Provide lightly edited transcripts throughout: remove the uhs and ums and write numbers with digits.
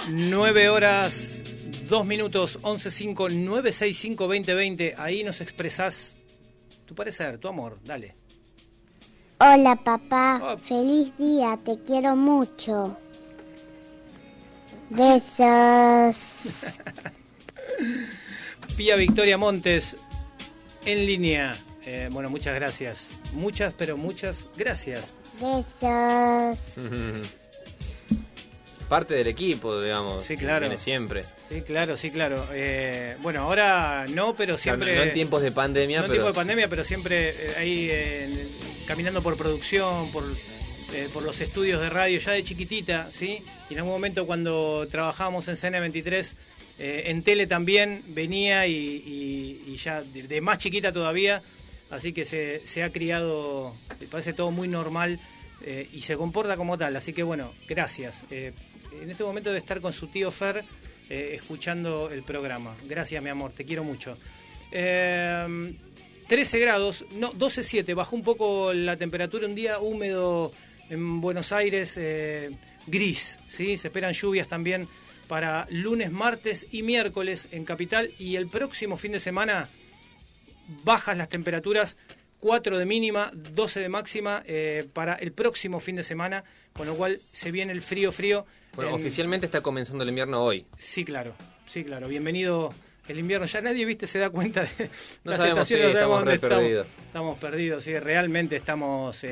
9 horas, 2 minutos, 1159652020. Ahí nos expresás tu parecer, tu amor, dale. Hola papá, feliz día, te quiero mucho. Besos. Pía Victoria Montes, en línea. Bueno, muchas gracias. Muchas, pero muchas gracias. Besos. Parte del equipo, digamos. Sí, claro. Viene siempre. Sí, claro, sí, claro. Bueno, ahora no, pero siempre... No en tiempos de pandemia, no en tiempos de pandemia, pero siempre ahí caminando por producción, por los estudios de radio, ya de chiquitita, ¿sí? Y en algún momento cuando trabajábamos en CN23, en tele también venía y ya de más chiquita todavía, así que se ha criado, parece todo muy normal y se comporta como tal, así que bueno, gracias. En este momento de estar con su tío Fer, escuchando el programa. Gracias, mi amor, te quiero mucho. 13 grados, no, 12,7, bajó un poco la temperatura, un día húmedo en Buenos Aires, gris, ¿sí? Se esperan lluvias también para lunes, martes y miércoles en Capital, y el próximo fin de semana bajas las temperaturas, 4 de mínima, 12 de máxima para el próximo fin de semana, con lo cual se viene el frío. Bueno, oficialmente está comenzando el invierno hoy. Sí, claro. Bienvenido el invierno. Ya nadie, viste, se da cuenta de las estaciones, no sabemos dónde estamos. Estamos perdidos, sí, realmente estamos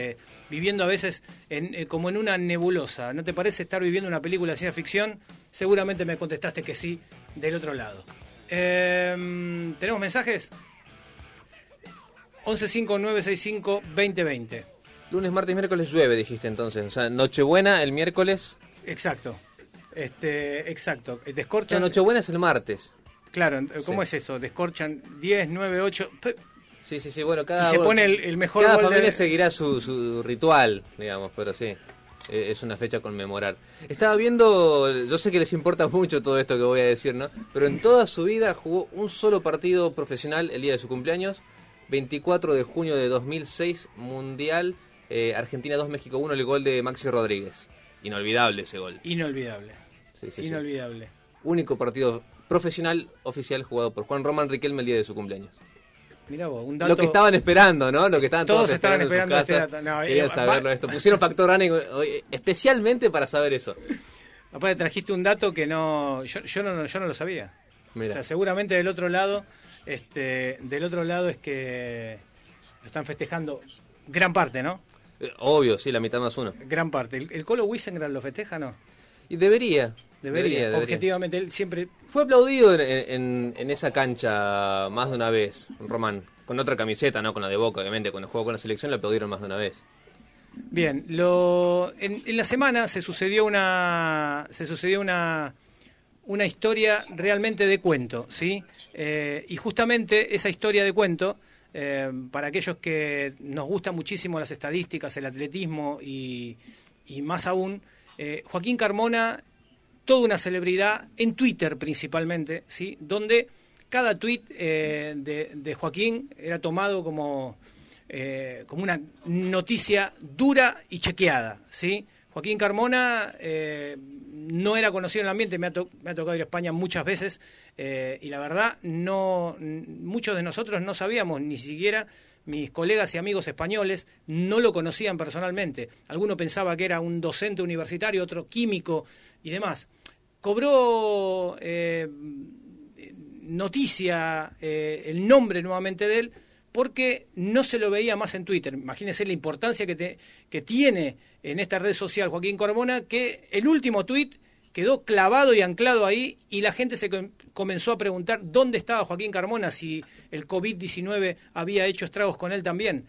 viviendo a veces como en una nebulosa. ¿No te parece estar viviendo una película de ciencia ficción? Seguramente me contestaste que sí, del otro lado. ¿Tenemos mensajes? 1159652020. Lunes, martes y miércoles llueve, dijiste entonces. O sea, Nochebuena el miércoles. Exacto. Exacto. Descorchan. La Nochebuena es el martes. Claro, ¿cómo es eso? Descorchan 10, 9, 8. Sí, bueno, y se pone el mejor cada gol familia seguirá su ritual, digamos, pero sí. Es una fecha a conmemorar. Estaba viendo, yo sé que les importa mucho todo esto que voy a decir, ¿no? Pero en toda su vida jugó un solo partido profesional el día de su cumpleaños. 24 de junio de 2006, Mundial, Argentina 2, México 1, el gol de Maxi Rodríguez. Inolvidable ese gol. Inolvidable. Sí. Inolvidable. Único partido profesional oficial jugado por Juan Román Riquelme el día de su cumpleaños. Mirá vos, un dato... Lo que estaban esperando, ¿no? Lo que estaban todos esperando en sus casas. Querían saberlo esto. Pusieron factor running especialmente para saber eso. Aparte trajiste un dato que no... Yo no lo sabía. Mirá. O sea, seguramente del otro lado es que lo están festejando gran parte, ¿no? Obvio, sí, la mitad más uno. Gran parte. ¿El Colo Wissengrad lo festeja, no? Y debería. Objetivamente, él siempre... Fue aplaudido en esa cancha más de una vez, Román. Con otra camiseta, no con la de Boca, obviamente. Cuando jugó con la selección le aplaudieron más de una vez. Bien, en la semana se sucedió una historia realmente de cuento, ¿sí? Y justamente esa historia de cuento, para aquellos que nos gustan muchísimo las estadísticas, el atletismo y más aún, Joaquín Carmona, toda una celebridad en Twitter principalmente, ¿sí? Donde cada tuit de Joaquín era tomado como una noticia dura y chequeada, ¿sí? Joaquín Carmona no era conocido en el ambiente, me ha tocado ir a España muchas veces y la verdad muchos de nosotros no sabíamos, ni siquiera mis colegas y amigos españoles no lo conocían personalmente. Alguno pensaba que era un docente universitario, otro químico y demás. Cobró noticia el nombre nuevamente de él porque no se lo veía más en Twitter. Imagínense la importancia que tiene en esta red social Joaquín Carmona, que el último tuit quedó clavado y anclado ahí y la gente se comenzó a preguntar dónde estaba Joaquín Carmona, si el COVID-19 había hecho estragos con él también.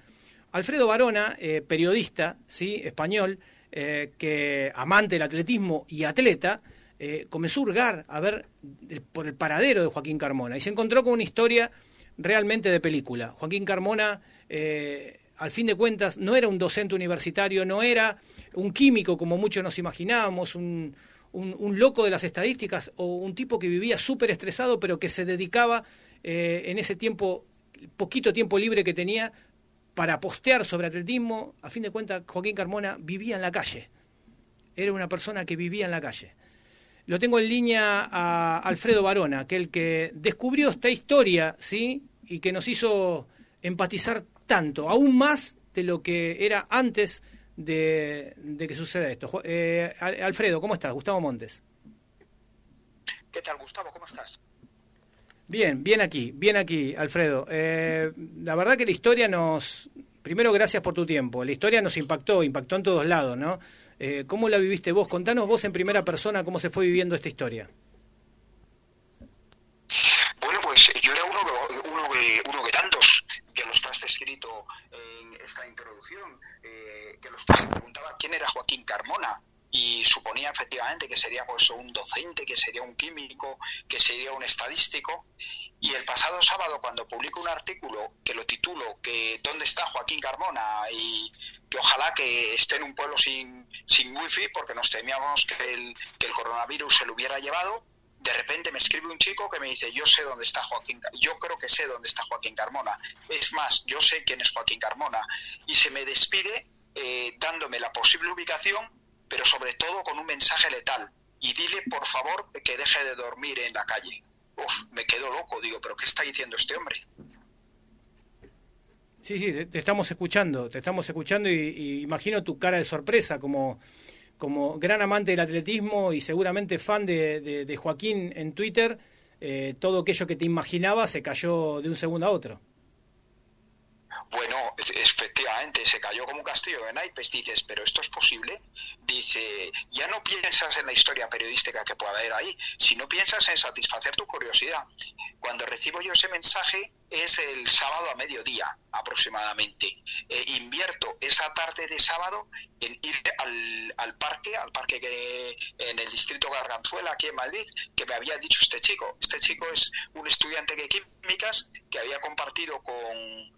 Alfredo Varona, periodista, ¿sí?, español, que amante del atletismo y atleta, comenzó a hurgar a ver por el paradero de Joaquín Carmona y se encontró con una historia realmente de película. Joaquín Carmona, al fin de cuentas, no era un docente universitario, no era un químico como muchos nos imaginábamos, un loco de las estadísticas o un tipo que vivía súper estresado, pero que se dedicaba en ese tiempo, poquito tiempo libre que tenía, para postear sobre atletismo, a fin de cuentas Joaquín Carmona vivía en la calle. Era una persona que vivía en la calle. Lo tengo en línea a Alfredo Barona, aquel que descubrió esta historia, ¿sí? Y que nos hizo empatizar tanto, aún más de lo que era antes de que suceda esto. Alfredo, ¿cómo estás? Gustavo Montes. ¿Qué tal, Gustavo? ¿Cómo estás? Bien aquí, Alfredo. La verdad que la historia primero, gracias por tu tiempo. La historia nos impactó en todos lados, ¿no? ¿Cómo la viviste vos? Contanos vos en primera persona cómo se fue viviendo esta historia. Bueno, pues yo era uno de tantos que los has escrito en esta introducción, que los se preguntaba quién era Joaquín Carmona. Y suponía efectivamente que sería pues un docente, que sería un químico, que sería un estadístico. Y el pasado sábado, cuando publico un artículo que lo titulo que ¿dónde está Joaquín Carmona? Y que ojalá que esté en un pueblo sin wifi, porque nos temíamos que el coronavirus se lo hubiera llevado. De repente me escribe un chico que me dice, yo creo que sé dónde está Joaquín Carmona. Es más, yo sé quién es Joaquín Carmona. Y se me despide dándome la posible ubicación, pero sobre todo con un mensaje letal. Y dile, por favor, que deje de dormir en la calle. Me quedo loco, digo, ¿pero qué está diciendo este hombre? Sí, te estamos escuchando y imagino tu cara de sorpresa como gran amante del atletismo y seguramente fan de Joaquín en Twitter. Todo aquello que te imaginaba se cayó de un segundo a otro. Bueno, efectivamente, se cayó como un castillo de naipes. Dices, ¿pero esto es posible? Dice, ya no piensas en la historia periodística que pueda haber ahí, sino piensas en satisfacer tu curiosidad. Cuando recibo yo ese mensaje es el sábado a mediodía aproximadamente. Invierto esa tarde de sábado en ir al parque que en el distrito Garganzuela, aquí en Madrid, que me había dicho este chico. Este chico es un estudiante de químicas que había compartido con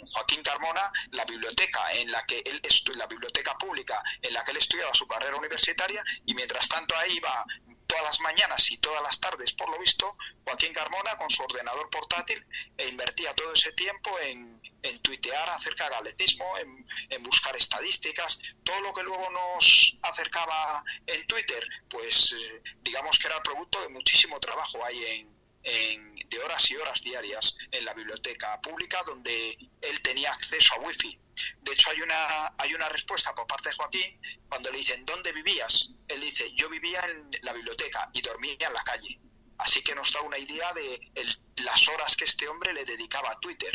Joaquín Carmona la biblioteca en la que él la biblioteca pública en la que él estudiaba su carrera universitaria, y mientras tanto ahí iba todas las mañanas y todas las tardes, por lo visto, Joaquín Carmona con su ordenador portátil, e invertía todo ese tiempo en tuitear acerca del atletismo, en buscar estadísticas, todo lo que luego nos acercaba en Twitter, pues digamos que era el producto de muchísimo trabajo ahí de horas y horas diarias en la biblioteca pública, donde él tenía acceso a wifi. De hecho, hay una respuesta por parte de Joaquín cuando le dicen ¿dónde vivías? Él dice, yo vivía en la biblioteca y dormía en la calle. Así que nos da una idea de las horas que este hombre le dedicaba a Twitter,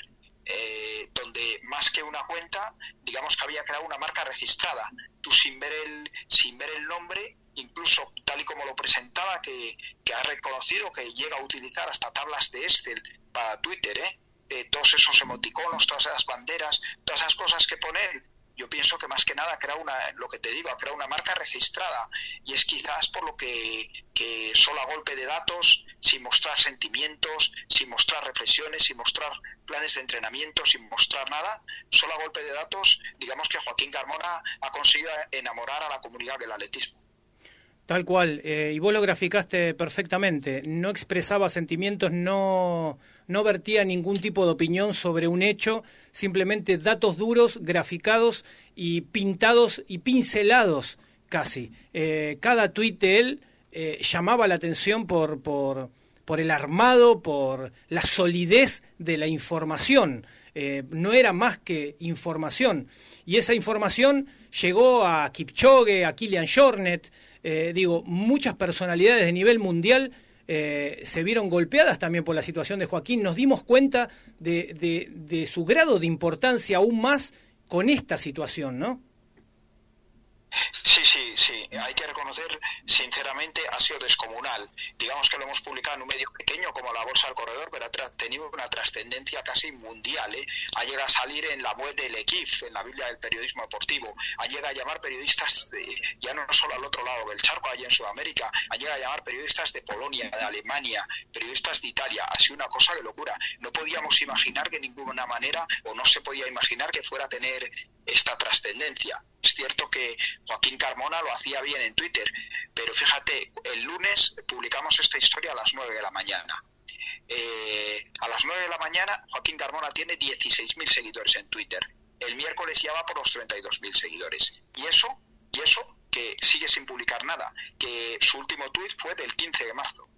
donde más que una cuenta, digamos que había creado una marca registrada. Tú sin ver el nombre, incluso tal y como lo presentaba, que ha reconocido que llega a utilizar hasta tablas de Excel para Twitter, todos esos emoticonos, todas esas banderas, todas esas cosas que ponen. Yo pienso que más que nada crea una marca registrada, y es quizás por lo que solo a golpe de datos, sin mostrar sentimientos, sin mostrar reflexiones, sin mostrar planes de entrenamiento, sin mostrar nada, solo a golpe de datos, digamos que Joaquín Carmona ha conseguido enamorar a la comunidad del atletismo. Tal cual, y vos lo graficaste perfectamente, no expresaba sentimientos, no vertía ningún tipo de opinión sobre un hecho, simplemente datos duros, graficados y pintados y pincelados casi. Cada tuit de él llamaba la atención por el armado, por la solidez de la información. No era más que información, y esa información llegó a Kipchoge, a Kilian Jornet, muchas personalidades de nivel mundial se vieron golpeadas también por la situación de Joaquín. Nos dimos cuenta de su grado de importancia aún más con esta situación, ¿no? Sí, hay que reconocer, sinceramente, ha sido descomunal. Digamos que lo hemos publicado en un medio pequeño como La Bolsa del Corredor, pero ha tenido una trascendencia casi mundial, Ha llegado a salir en la web del Equif, en la Biblia del periodismo deportivo. Ha llegado a llamar periodistas, ya no solo al otro lado del charco, allí en Sudamérica, ha llegado a llamar periodistas de Polonia, de Alemania, periodistas de Italia. Ha sido una cosa de locura. No podíamos imaginar de ninguna manera, o no se podía imaginar que fuera a tener esta trascendencia. Es cierto que Joaquín Carmona lo hacía bien en Twitter, pero fíjate, el lunes publicamos esta historia a las 9 de la mañana. A las 9 de la mañana Joaquín Carmona tiene 16.000 seguidores en Twitter. El miércoles ya va por los 32.000 seguidores. Y eso que sigue sin publicar nada, que su último tuit fue del 15 de marzo.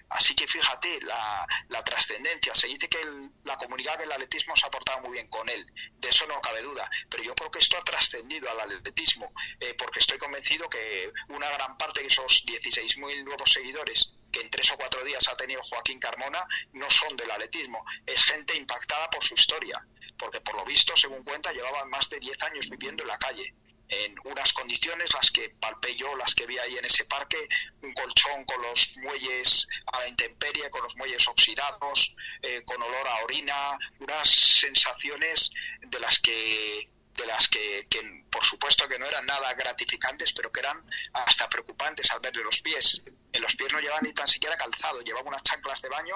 Así que fíjate la trascendencia. Se dice que la comunidad del atletismo se ha portado muy bien con él, de eso no cabe duda, pero yo creo que esto ha trascendido al atletismo, porque estoy convencido que una gran parte de esos 16.000 nuevos seguidores que en 3 o 4 días ha tenido Joaquín Carmona no son del atletismo, es gente impactada por su historia, porque por lo visto, según cuenta, llevaban más de 10 años viviendo en la calle, en unas condiciones, las que palpé yo, las que vi ahí en ese parque, un colchón con los muelles a la intemperie, con los muelles oxidados, con olor a orina, unas sensaciones de las que por supuesto que no eran nada gratificantes, pero que eran hasta preocupantes al verle los pies. En los pies no llevaban ni tan siquiera calzado, llevaban unas chanclas de baño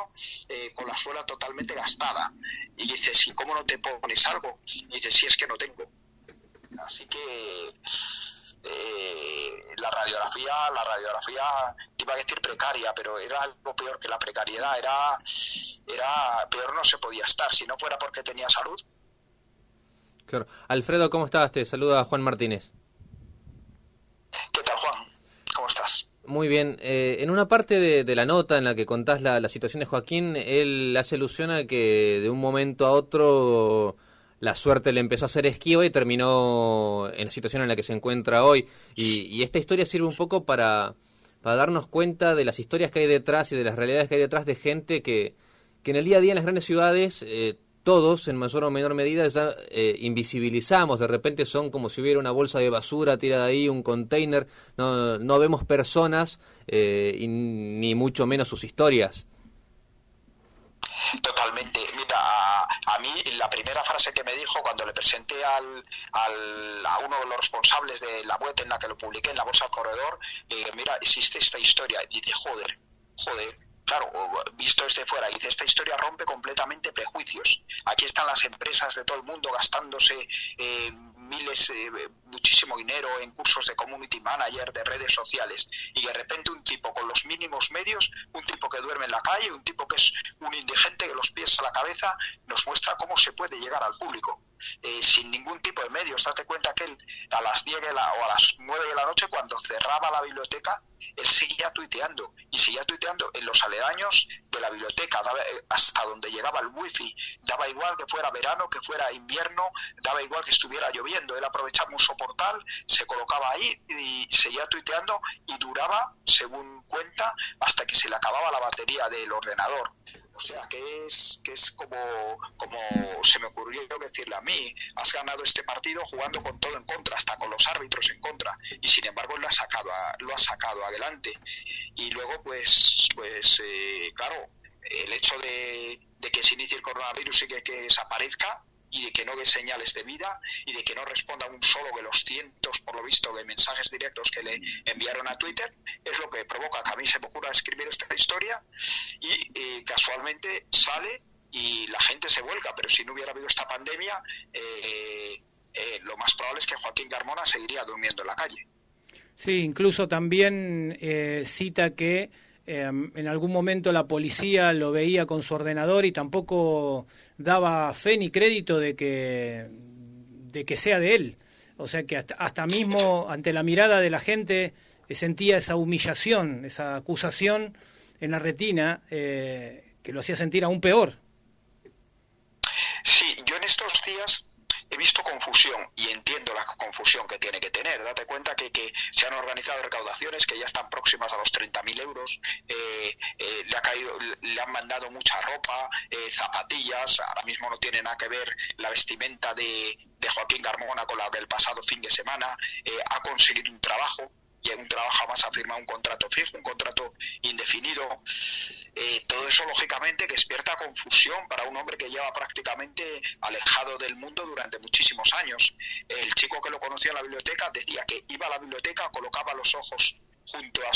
con la suela totalmente gastada. Y dices, ¿y cómo no te pones algo? Y dices, si es que no tengo. Así que la radiografía, te iba a decir precaria, pero era algo peor que la precariedad, era peor no se podía estar, si no fuera porque tenía salud. Claro. Alfredo, ¿cómo estás? Te saluda Juan Martínez. ¿Qué tal, Juan? ¿Cómo estás? Muy bien. En una parte de la nota en la que contás la situación de Joaquín, él hace alusión a que de un momento a otro la suerte le empezó a hacer esquiva y terminó en la situación en la que se encuentra hoy. Y esta historia sirve un poco para darnos cuenta de las historias que hay detrás y de las realidades que hay detrás de gente que en el día a día en las grandes ciudades todos, en mayor o menor medida, ya invisibilizamos. De repente son como si hubiera una bolsa de basura tirada ahí, un container. No vemos personas y ni mucho menos sus historias. Totalmente. Mira, a mí la primera frase que me dijo cuando le presenté a uno de los responsables de la web en la que lo publiqué, en la Bolsa del Corredor, mira, existe esta historia. Y dice, joder, claro, visto desde fuera, dice, esta historia rompe completamente prejuicios. Aquí están las empresas de todo el mundo gastándose muchísimo dinero en cursos de community manager, de redes sociales, y de repente un tipo con los mínimos medios, un tipo que duerme en la calle, un tipo que es un indigente de los pies a la cabeza, nos muestra cómo se puede llegar al público sin ningún tipo de medios. Date cuenta que él a las 10 o a las 9 de la noche, cuando cerraba la biblioteca, él seguía tuiteando en los aledaños de la biblioteca, hasta donde llegaba el wifi. Daba igual que fuera verano, que fuera invierno, daba igual que estuviera lloviendo. Él aprovechaba un soportal, se colocaba ahí y seguía tuiteando, y duraba, según cuenta, hasta que se le acababa la batería del ordenador. O sea, que es como se me ocurrió decirle a mí, has ganado este partido jugando con todo en contra, hasta con los árbitros en contra, y sin embargo lo ha sacado adelante. Y luego, pues claro, el hecho de que se inicie el coronavirus y que desaparezca, y de que no dé señales de vida, y de que no responda un solo de los cientos, por lo visto, de mensajes directos que le enviaron a Twitter, es lo que provoca que a mí se me ocurra escribir esta historia, y casualmente sale y la gente se vuelca. Pero si no hubiera habido esta pandemia, lo más probable es que Joaquín Carmona seguiría durmiendo en la calle. Sí, incluso también cita que en algún momento la policía lo veía con su ordenador y tampoco daba fe ni crédito de que sea de él. O sea que hasta mismo ante la mirada de la gente sentía esa humillación, esa acusación en la retina que lo hacía sentir aún peor. Sí, yo en estos días he visto confusión, y entiendo la confusión que tiene que tener. Date cuenta que se han organizado recaudaciones que ya están próximas a los 30.000 euros, le han mandado mucha ropa, zapatillas. Ahora mismo no tiene nada que ver la vestimenta de Joaquín Carmona con la del pasado fin de semana. Ha conseguido un trabajo, y en un trabajo más ha firmado un contrato fijo, un contrato indefinido. Todo eso, lógicamente, que despierta confusión para un hombre que lleva prácticamente alejado del mundo durante muchísimos años. El chico que lo conocía en la biblioteca decía que iba a la biblioteca, colocaba los ojos junto a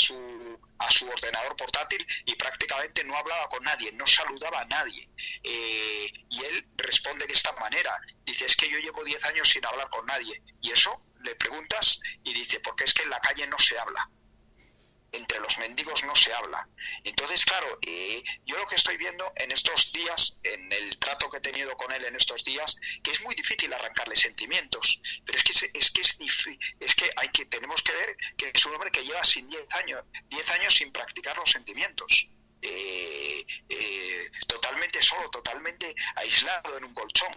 su ordenador portátil y prácticamente no hablaba con nadie, no saludaba a nadie. Y él responde de esta manera. Dice, es que yo llevo 10 años sin hablar con nadie. Y eso le preguntas y dice, porque es que en la calle no se habla. entre los mendigos no se habla. Entonces, claro, yo lo que estoy viendo en estos días, en el trato que he tenido con él en estos días, que es muy difícil arrancarle sentimientos, pero tenemos que ver que es un hombre que lleva 10 años sin practicar los sentimientos. Totalmente solo, totalmente aislado en un colchón.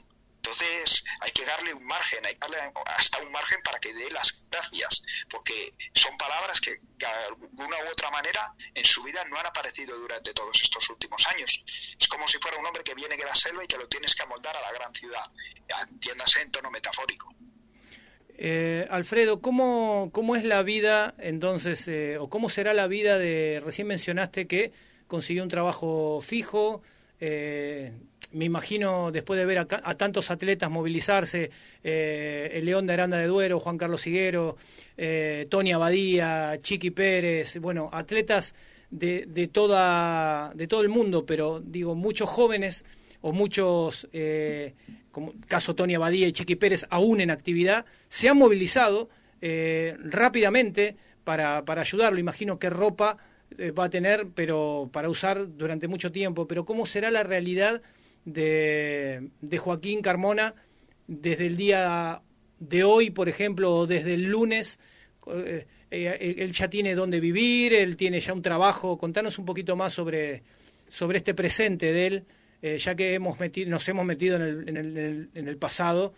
Entonces hay que darle un margen, hay que darle hasta un margen para que dé las gracias, porque son palabras que de alguna u otra manera en su vida no han aparecido durante todos estos últimos años. Es como si fuera un hombre que viene de la selva y que lo tienes que amoldar a la gran ciudad, entiéndase en tono metafórico. Alfredo, ¿cómo es la vida entonces, o cómo será la vida recién mencionaste que consiguió un trabajo fijo? Me imagino, después de ver a tantos atletas movilizarse, el León de Aranda de Duero, Juan Carlos Higuero, Tony Abadía, Chiqui Pérez, bueno, atletas de todo el mundo, pero digo, muchos jóvenes o muchos, como caso Tony Abadía y Chiqui Pérez, aún en actividad, se han movilizado rápidamente para ayudarlo. Imagino qué ropa va a tener, pero para usar durante mucho tiempo. Pero ¿cómo será la realidad de Joaquín Carmona desde el día de hoy, por ejemplo, o desde el lunes? Él ya tiene dónde vivir, él tiene ya un trabajo. Contanos un poquito más sobre este presente de él, ya que nos hemos metido en el pasado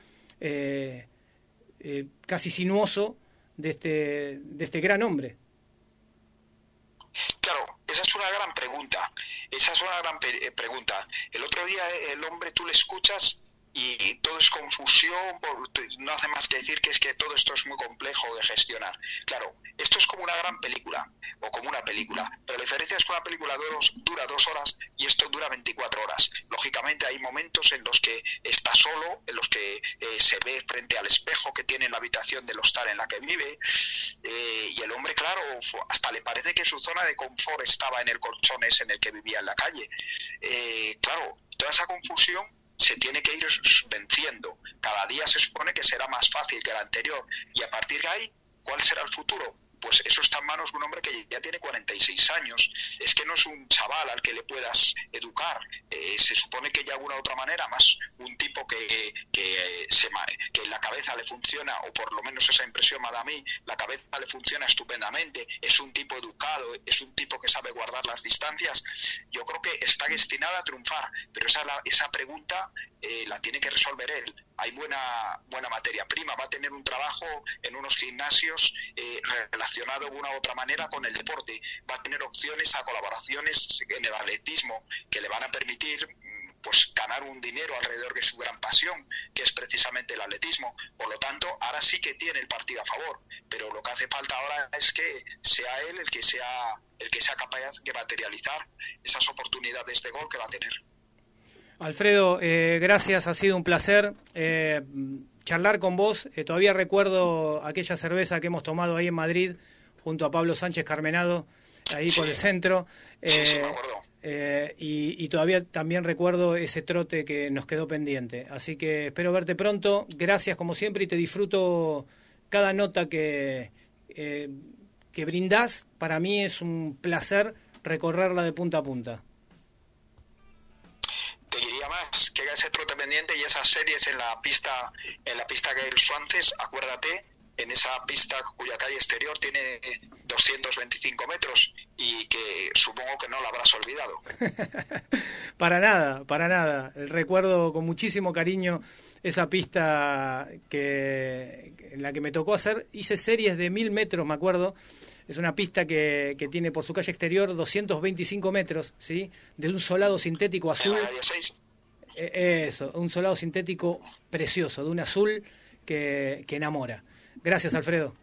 casi sinuoso de este gran hombre. Claro, esa es una gran pregunta. El otro día el hombre, tú le escuchas y todo es confusión, no hace más que decir que es que todo esto es muy complejo de gestionar. Claro, esto es como una gran película, o como una película, pero la diferencia es que una película dura 2 horas y esto dura 24 horas. Lógicamente hay momentos en los que está solo, en los que se ve frente al espejo que tiene en la habitación del hostal en la que vive, y el hombre, claro, hasta le parece que su zona de confort estaba en el colchón ese en el que vivía en la calle. Claro, toda esa confusión se tiene que ir venciendo. Cada día se supone que será más fácil que el anterior, y a partir de ahí, ¿cuál será el futuro? Pues eso está en manos de un hombre que ya tiene 46 años. Es que no es un chaval al que le puedas educar. Se supone que de alguna otra manera, más un tipo que en la cabeza le funciona, o por lo menos esa impresión me da a mí, la cabeza le funciona estupendamente, es un tipo educado, es un tipo que sabe guardar las distancias. Yo creo que está destinado a triunfar, pero esa pregunta la tiene que resolver él. Hay buena materia prima, va a tener un trabajo en unos gimnasios relacionado de una u otra manera con el deporte, va a tener opciones a colaboraciones en el atletismo que le van a permitir pues ganar un dinero alrededor de su gran pasión, que es precisamente el atletismo. Por lo tanto, ahora sí que tiene el partido a favor, pero lo que hace falta ahora es que sea él el que sea capaz de materializar esas oportunidades de gol que va a tener. Alfredo, gracias, ha sido un placer charlar con vos. Todavía recuerdo aquella cerveza que hemos tomado ahí en Madrid junto a Pablo Sánchez Carmenado, ahí por el centro. Sí, me acuerdo. Y todavía también recuerdo ese trote que nos quedó pendiente. Así que espero verte pronto. Gracias como siempre, y te disfruto cada nota que brindás. Para mí es un placer recorrerla de punta a punta. Te diría más, que ese trote pendiente y esas series en la pista que el Suances, acuérdate, en esa pista cuya calle exterior tiene 225 metros y que supongo que no la habrás olvidado. Para nada. Recuerdo con muchísimo cariño esa pista en la que me tocó hacer. Hice series de 1000 metros, me acuerdo. Es una pista que tiene por su calle exterior 225 metros, ¿sí? De un solado sintético azul. Eso, un solado sintético precioso, de un azul que enamora. Gracias, Alfredo.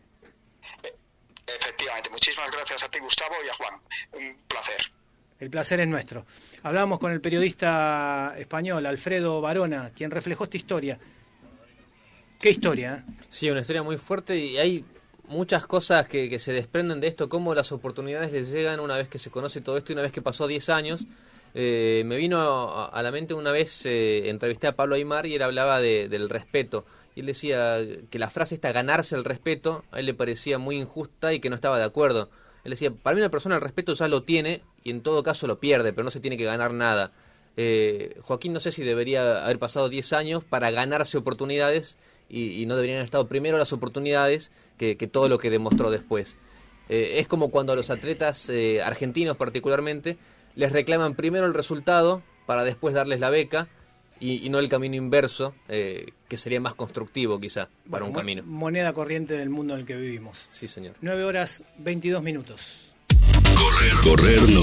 Efectivamente, muchísimas gracias a ti, Gustavo, y a Juan. Un placer. El placer es nuestro. Hablamos con el periodista español Alfredo Varona, quien reflejó esta historia. ¿Qué historia? Sí, una historia muy fuerte, y hay muchas cosas que se desprenden de esto, cómo las oportunidades les llegan una vez que se conoce todo esto y una vez que pasó 10 años. Me vino a la mente una vez, entrevisté a Pablo Aimar y él hablaba del respeto. Y él decía que la frase esta, ganarse el respeto, a él le parecía muy injusta y que no estaba de acuerdo. Él decía, para mí una persona el respeto ya lo tiene y en todo caso lo pierde, pero no se tiene que ganar nada. Joaquín no sé si debería haber pasado 10 años para ganarse oportunidades y no deberían haber estado primero las oportunidades que todo lo que demostró después. Es como cuando a los atletas argentinos particularmente les reclaman primero el resultado para después darles la beca y no el camino inverso, que sería más constructivo quizá para un camino. Moneda corriente del mundo en el que vivimos. Sí, señor. 9:22 minutos. Correr no.